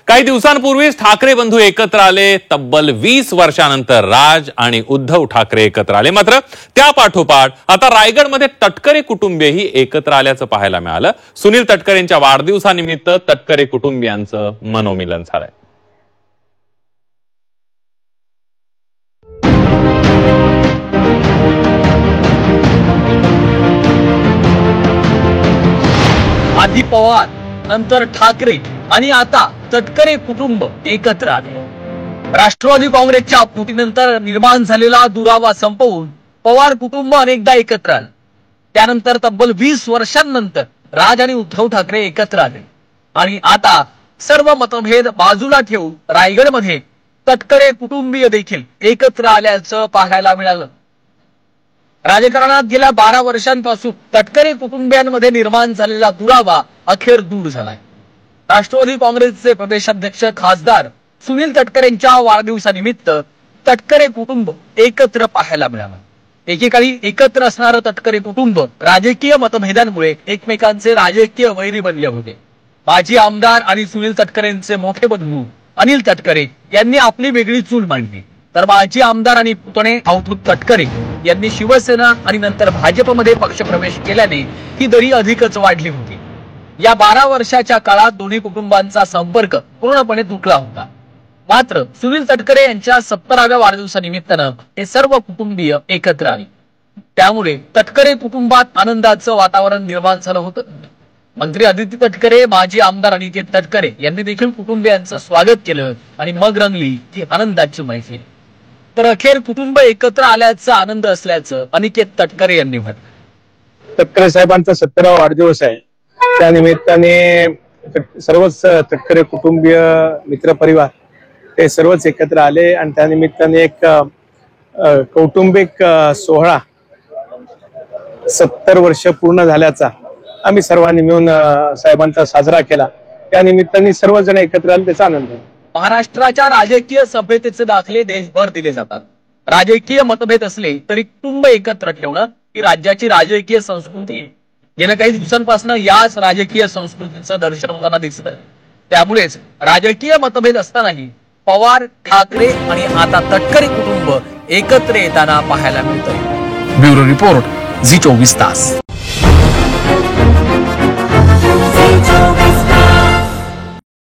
काही दिवसांपूर्वीच ठाकरे बंधू एकत्र आले। तब्बल 20 वर्षांनंतर राज आणि उद्धव ठाकरे एकत्र आले। मात्र त्या पाठोपाठ आता रायगडमध्ये तटकरे कुटुंबीयही एकत्र आल्याचं पाहायला मिळालं। सुनील तटकरेंच्या वाढदिवसानिमित्त तटकरे कुटुंबियांचं मनोमिलन झालंय। आधी पवार, नंतर ठाकरे आणि आता तटकरे कुटुंब एकत्र आले। राष्ट्रवादी काँग्रेसच्या फुटीनंतर निर्माण झालेला दुरावा संपवून पवार कुटुंब अनेकदा एकत्र आले। त्यानंतर तब्बल 20 वर्षांनंतर राज आणि उद्धव ठाकरे एकत्र आले आणि आता सर्व मतभेद बाजूला ठेवून रायगडमध्ये तटकरे कुटुंबीय देखील एकत्र आल्याचं पाहायला मिळालं। राजकारणात गेल्या 12 वर्षांपासून तटकरे कुटुंबियांमध्ये निर्माण झालेला दुरावा अखेर दूर झालाय। राष्ट्रवादी काँग्रेसचे प्रदेशाध्यक्ष खासदार सुनील तटकरेंच्या वाढदिवसानिमित्त तटकरे कुटुंब एकत्र पाहायला मिळालं। एकेकाळी एकत्र असणारं तटकरे कुटुंब राजकीय मतभेदांमुळे एकमेकांचे राजकीय वैरी बनले होते। माजी आमदार आणि सुनील तटकरेंचे मोठे बंधू अनिल तटकरे यांनी आपली वेगळी चूल मांडली, तर माजी आमदार आणि पुतणे अवधूत तटकरे यांनी शिवसेना आणि नंतर भाजपमध्ये पक्षप्रवेश केल्याने ही दरी अधिकच वाढली होती। या 12 वर्षाच्या काळात दोन्ही कुटुंबांचा संपर्क पूर्णपणे तुटला होता। मात्र सुनील तटकरे यांच्या 70व्या वाढदिवसानिमित्तानं हे सर्व कुटुंबीय एकत्र आले। त्यामुळे तटकरे कुटुंबात आनंदाचं वातावरण निर्माण झालं होतं। मंत्री आदित्य तटकरे, माजी आमदार अनिकेत तटकरे यांनी देखील कुटुंबियांचं स्वागत केलं आणि मग रंगली ती आनंदाची मैफिल। तर अखेर कुटुंब एकत्र आल्याचा आनंद असल्याचं अनिकेत तटकरे यांनी म्हटलं। तटकरे साहेबांचा 70वा वाढदिवस आहे, त्या निमित्ताने सर्वच तटकरे कुटुंबीय मित्रपरिवार हे सर्वच एकत्र आले आणि त्या निमित्ताने एक कौटुंबिक सोहळा 70 वर्ष पूर्ण झाल्याचा आम्ही सर्वांनी मिळून साहेबांचा साजरा केला। त्या निमित्ताने सर्वजण एकत्र आले, त्याचा आनंद आहे। महाराष्ट्राच्या राजकीय सभ्यतेचे दाखले देशभर दिले जातात। राजकीय मतभेद असले तरी कुटुंब एकत्र ठेवणं ही राज्याची राजकीय संस्कृती आहे। गेल्या काही दिवसांपासून याच राजकीय संस्कृतीचं दर्शन होताना दिसत आहे। त्यामुळेच राजकीय मतभेद असतानाही पवार, ठाकरे आणि आता तटकरे कुटुंब एकत्र येताना पाहायला मिळतंय। ब्युरो रिपोर्ट, झी 24 तास।